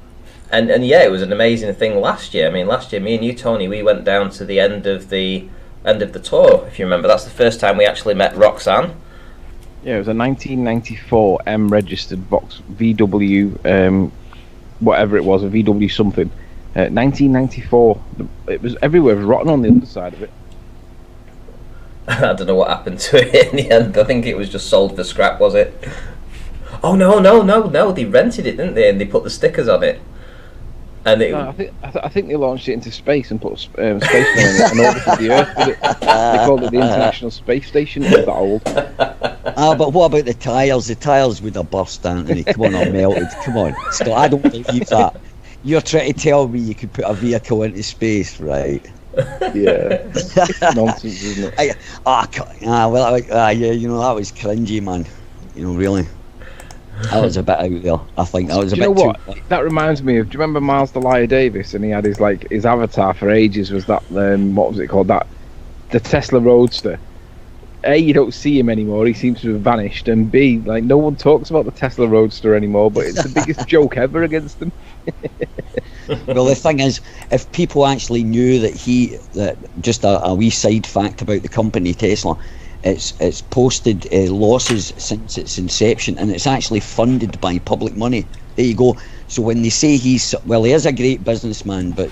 Speaker 1: yeah, it was an amazing thing last year. Last year, me and you, Tony, we went down to the end of the tour. If you remember, that's the first time we actually met Roxanne.
Speaker 5: Yeah, it was a 1994 M registered Vox VW, whatever it was, a VW something. 1994. It was everywhere. It was rotten on the underside of it.
Speaker 1: I don't know what happened to it in the end. I think it was just sold for scrap, was it? Oh no! They rented it, didn't they? And they put the stickers on it. And
Speaker 5: I think they launched it into space and put spacemen on it and orbited the Earth with it. They called it the International Space Station. It was that old.
Speaker 4: But what about the tyres? The tyres would have burst, Anthony. Come on, or melted. Come on. Still, I don't believe that. You're trying to tell me you could put a vehicle into space, right?
Speaker 5: Yeah. Nonsense, isn't it?
Speaker 4: Yeah, that was cringy, man. Really. That was a bit out there. I think that was a bit.
Speaker 5: Do you know what? That reminds me of. Do you remember Miles Delia Davis? And he had his avatar for ages. Was that what was it called? The Tesla Roadster. A, you don't see him anymore. He seems to have vanished. And B, no one talks about the Tesla Roadster anymore. But it's the biggest joke ever against them.
Speaker 4: Well, the thing is, if people actually knew that just a wee side fact about the company Tesla. It's posted losses since its inception, and it's actually funded by public money. There you go. So when they say he is a great businessman, but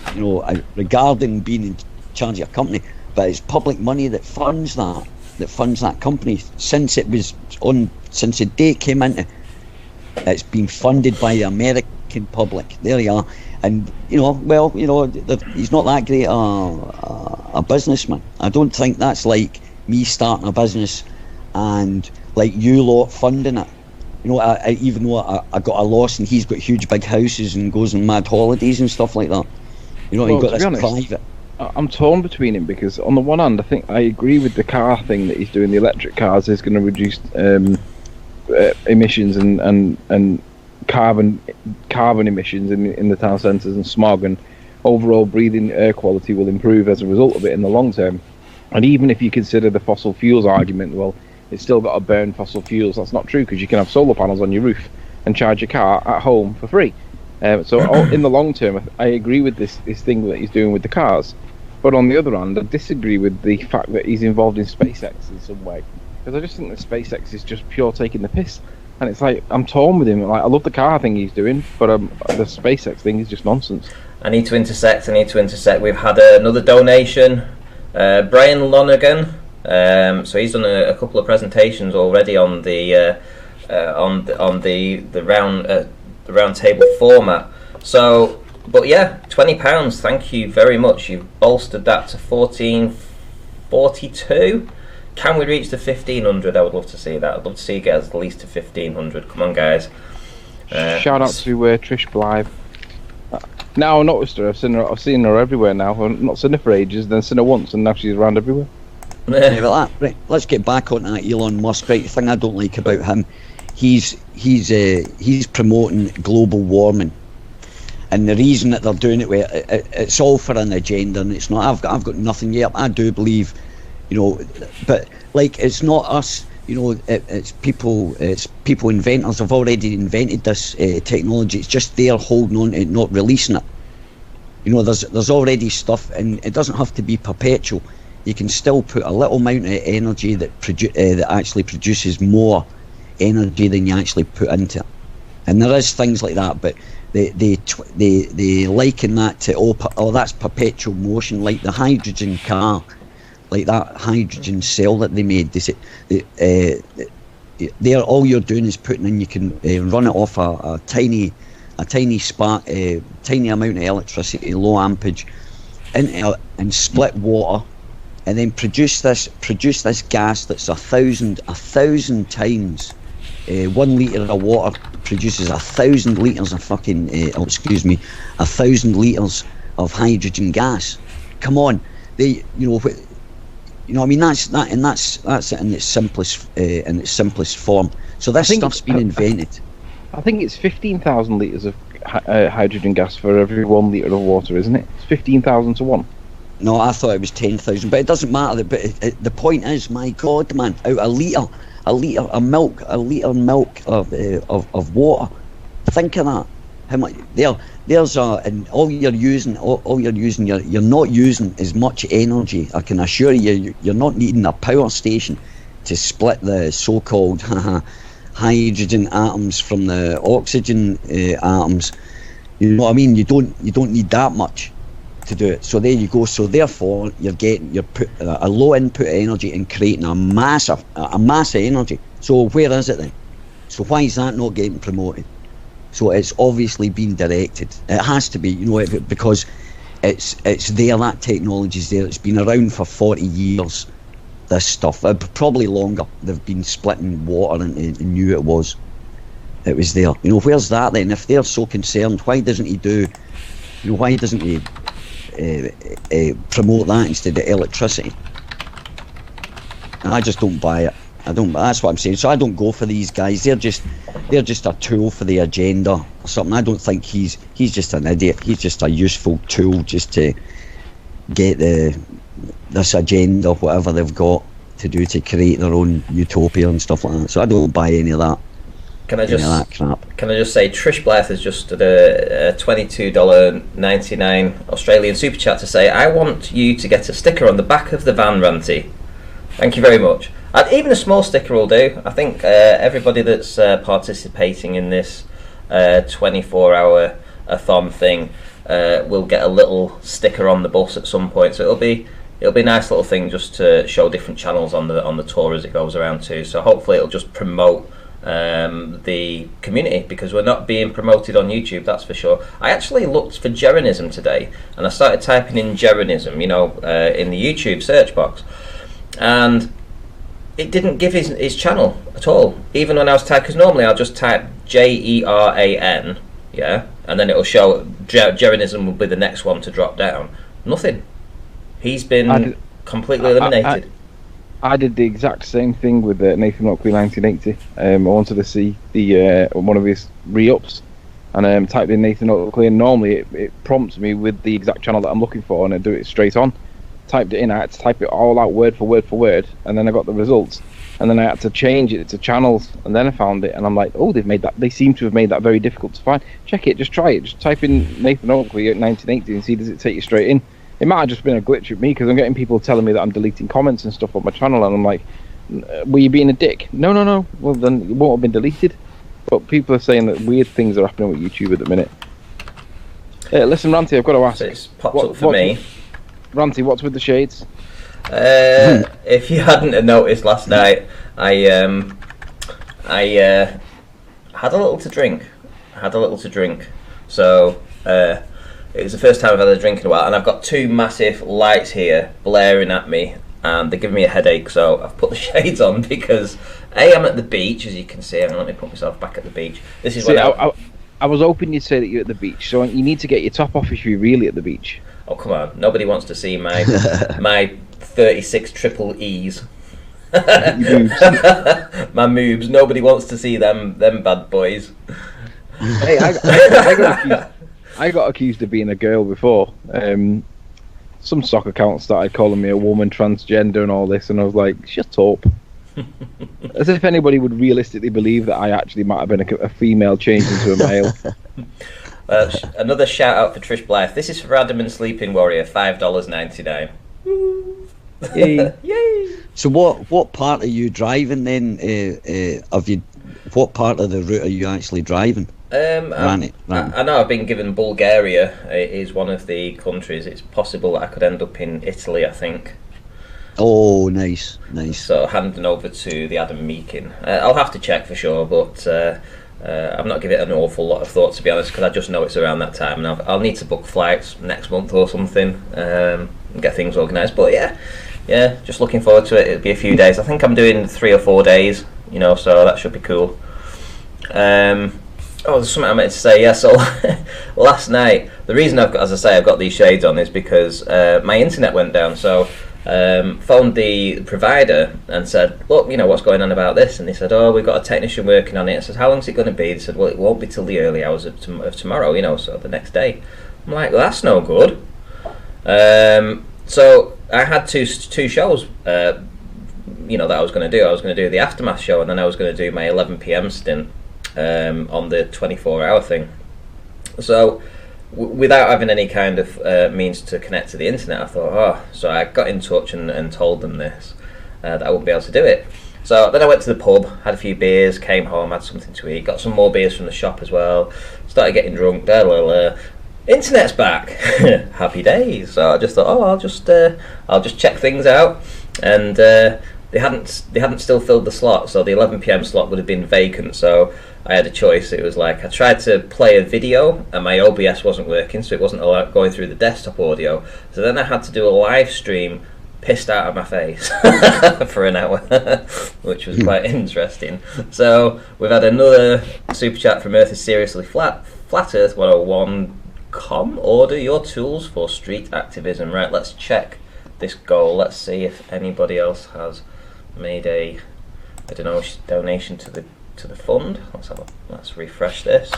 Speaker 4: regarding being in charge of a company, but it's public money that funds that company since the day it came into. It's been funded by the American public. There you are. And he's not that great a businessman. I don't think that's like me starting a business and like you lot funding it. Even though I got a loss and he's got huge big houses and goes on mad holidays and stuff like that.
Speaker 5: Well,
Speaker 4: he got this
Speaker 5: honest,
Speaker 4: private.
Speaker 5: I'm torn between him, because on the one hand, I think I agree with the car thing that he's doing. The electric cars is going to reduce emissions and carbon emissions in the town centres, and smog, and overall breathing air quality will improve as a result of it in the long term. And even if you consider the fossil fuels argument, well, it's still got to burn fossil fuels. That's not true, because you can have solar panels on your roof and charge your car at home for free. So in the long term, I agree with this thing that he's doing with the cars. But on the other hand, I disagree with the fact that he's involved in SpaceX in some way, because I just think that SpaceX is just pure taking the piss. And it's like, I'm torn with him. Like, I love the car thing he's doing, but the SpaceX thing is just nonsense.
Speaker 1: I need to intersect. We've had another donation. Brian Lonergan. So he's done a couple of presentations already on the round table format. So, but yeah, £20. Thank you very much. You've bolstered that to 1442. Can we reach the 1500? I would love to see that. I'd love to see you get at least to 1500. Come on, guys.
Speaker 5: Shout out to Trish Blythe. Now I noticed her. I've seen her everywhere now. I've not seen her for ages. Then seen her once, and now she's around everywhere.
Speaker 4: Right, let's get back on that Elon Musk. Right, the thing I don't like about him, he's promoting global warming, and the reason that they're doing it's all for an agenda, and it's not. I've got nothing yet. I do believe, but like, it's not us. It's people inventors have already invented this technology. It's just they're holding on to it, not releasing it. There's already stuff, and it doesn't have to be perpetual. You can still put a little amount of energy that actually produces more energy than you actually put into it. And there is things like that, but they liken that to that's perpetual motion, like the hydrogen car. Like that hydrogen cell that they made, they say, there all you're doing is putting in. You can run it off a tiny spark, tiny amount of electricity, low ampage, and split water, and then produce this gas that's 1,000 times. 1 litre of water produces 1,000 litres of 1,000 litres of hydrogen gas. Come on, I mean, that's it in its simplest form. So this stuff's been invented.
Speaker 5: I think it's 15,000 litres of hydrogen gas for every 1 litre of water, isn't it? It's 15,000 to 1.
Speaker 4: No, I thought it was 10,000, but it doesn't matter. But the point is, my God, man, out a litre of milk of water. Think of that. How much there's and all you're using, you're not using as much energy. I can assure you, you're not needing a power station to split the so-called hydrogen atoms from the oxygen atoms. You know what I mean? You don't need that much to do it. So there you go. So therefore, you're put a low input energy and creating a mass of energy. So where is it then? So why is that not getting promoted? So it's obviously been directed. It has to be, because it's there. That technology's there. It's been around for 40 years. This stuff, probably longer. They've been splitting water and knew it was there. Where's that then? If they're so concerned, why doesn't he do? Why doesn't he promote that instead of electricity? I just don't buy it. That's what I'm saying. So I don't go for these guys. They're just a tool for the agenda or something. I don't think he's just an idiot. He's just a useful tool just to get this agenda, whatever they've got to do to create their own utopia and stuff like that. So I don't buy any of that.
Speaker 1: Can I just say Trish Blythe has just did a $22.99 Australian super chat to say, I want you to get a sticker on the back of the van, Ranty. Thank you very much. Even a small sticker will do. I think everybody that's participating in this 24-hour a-thon thing will get a little sticker on the bus at some point. So it'll be a nice little thing just to show different channels on the tour as it goes around too. So hopefully it'll just promote the community, because we're not being promoted on YouTube, that's for sure. I actually looked for Geronism today, and I started typing in Geronism, in the YouTube search box, and it didn't give his channel at all, even when I was typing, because normally I'll just type Jeran, yeah, and then it'll show Geronism will be the next one to drop down. Nothing. He's been completely eliminated.
Speaker 5: I did the exact same thing with Nathan Oakley 1980. I wanted to see the one of his re-ups, and typed in Nathan Oakley, and normally it prompts me with the exact channel that I'm looking for, and I do it straight on. Typed it in, I had to type it all out word for word, and then I got the results, and then I had to change it to channels, and then I found it, and I'm like, oh, they seem to have made that very difficult to find. Check it, just try it, just type in Nathan Oakley at 1980 and see, does it take you straight in. It might have just been a glitch with me, because I'm getting people telling me that I'm deleting comments and stuff on my channel, and I'm like, were you being a dick? No. Well, then it won't have been deleted. But people are saying that weird things are happening with YouTube at the minute. Listen, Ranty, I've got to ask.
Speaker 1: So it's popped up for me.
Speaker 5: Ranty, what's with the shades?
Speaker 1: If you hadn't noticed last night, I had a little to drink. So it was the first time I've had a drink in a while, and I've got two massive lights here blaring at me, and they're giving me a headache, so I've put the shades on because I'm at the beach, as you can see. Let me put myself back at the beach. This is
Speaker 5: I was hoping you'd say that you're at the beach, so you need to get your top off if you're really at the beach.
Speaker 1: Oh, come on. Nobody wants to see my 36 triple E's. My moves. Nobody wants to see them bad boys.
Speaker 5: Hey, I got accused of being a girl before. Some soccer account started calling me a woman, transgender, and all this, and I was like, shut up. As if anybody would realistically believe that I actually might have been a female changed into a male.
Speaker 1: Another shout out for Trish Blythe. This is for Adam and Sleeping Warrior, $5.99.
Speaker 5: Yay!
Speaker 1: Yay!
Speaker 4: So what part are you driving then? What part of the route are you actually driving?
Speaker 1: I know I've been given Bulgaria is one of the countries. It's possible that I could end up in Italy, I think.
Speaker 4: Oh, nice.
Speaker 1: So handing over to the Adam Meakin. I'll have to check for sure, but I've not given it an awful lot of thought, to be honest, because I just know it's around that time, and I'll need to book flights next month or something, and get things organised. But yeah, just looking forward to it. It'll be a few days. I think I'm doing 3 or 4 days, so that should be cool. There's something I meant to say. Yeah, so last night, the reason I've got these shades on is because my internet went down. So phoned the provider and said, look, what's going on about this? And they said, oh, we've got a technician working on it. I said, how long's it going to be? They said, well, it won't be till the early hours of tomorrow, so the next day. I'm like, well, that's no good. So I had two shows, that I was going to do. I was going to do the Aftermath show, and then I was going to do my 11 p.m. stint on the 24-hour thing. So without having any kind of means to connect to the internet, I thought, so I got in touch and told them this, that I wouldn't be able to do it. So then I went to the pub, had a few beers, came home, had something to eat, got some more beers from the shop as well, started getting drunk, internet's back. Happy days. So I just thought, I'll just check things out, and they hadn't still filled the slot, so the 11 p.m. slot would have been vacant. So I had a choice. It was like I tried to play a video and my OBS wasn't working, so it wasn't going through the desktop audio. So then I had to do a live stream pissed out of my face for an hour, which was quite interesting. So we've had another super chat from Earth is Seriously Flat Earth 101. Order your tools for street activism. Right, let's check this goal. Let's see if anybody else has made a donation to the fund. Let's refresh this.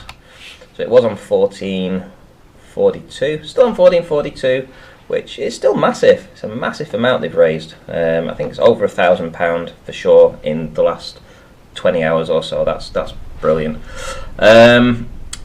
Speaker 1: So it was on 1442, still on 1442, which is still massive. It's a massive amount they've raised. I think it's over £1,000 for sure in the last 20 hours or so. That's brilliant.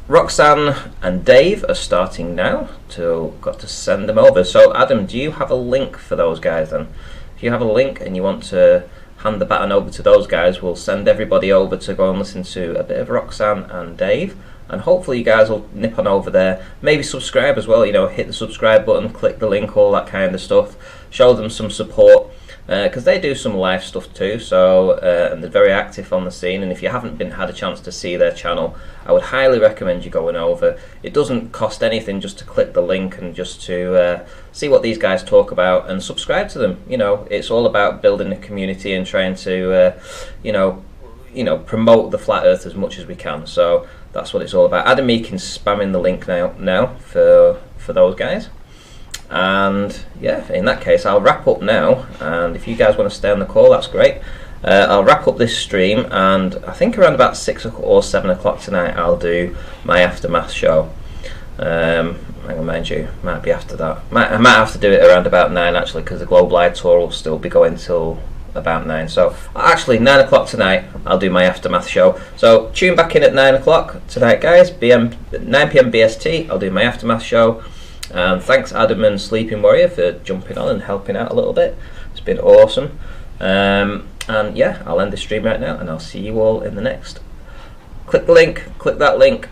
Speaker 1: Roxanne and Dave are starting now. Got to send them over. So Adam, do you have a link for those guys then? If you have a link and you want to hand the baton over to those guys, we'll send everybody over to go and listen to a bit of Roxanne and Dave, and hopefully you guys will nip on over there, maybe subscribe as well, hit the subscribe button, click the link, all that kind of stuff, show them some support. because they do some live stuff too. So and they're very active on the scene. And if you haven't had a chance to see their channel, I would highly recommend you going over. It doesn't cost anything just to click the link and just to see what these guys talk about and subscribe to them. You know, it's all about building a community and trying to you know, promote the flat Earth as much as we can. So that's what it's all about. Adam Meakin's spamming the link now for those guys. And yeah, in that case, I'll wrap up now. And if you guys want to stay on the call, that's great. I'll wrap up this stream, and I think around about 6 or 7 o'clock tonight, I'll do my aftermath show. Hang on, mind you, might be after that. I might have to do it around about 9 actually, because the Global Eye Tour will still be going till about 9. So actually 9 o'clock tonight I'll do my aftermath show, so tune back in at 9 o'clock tonight, guys. 9 PM BST, I'll do my aftermath show. And thanks Adam and Sleeping Warrior for jumping on and helping out a little bit. It's been awesome. And yeah, I'll end the stream right now, and I'll see you all in the next. Click the link, click that link.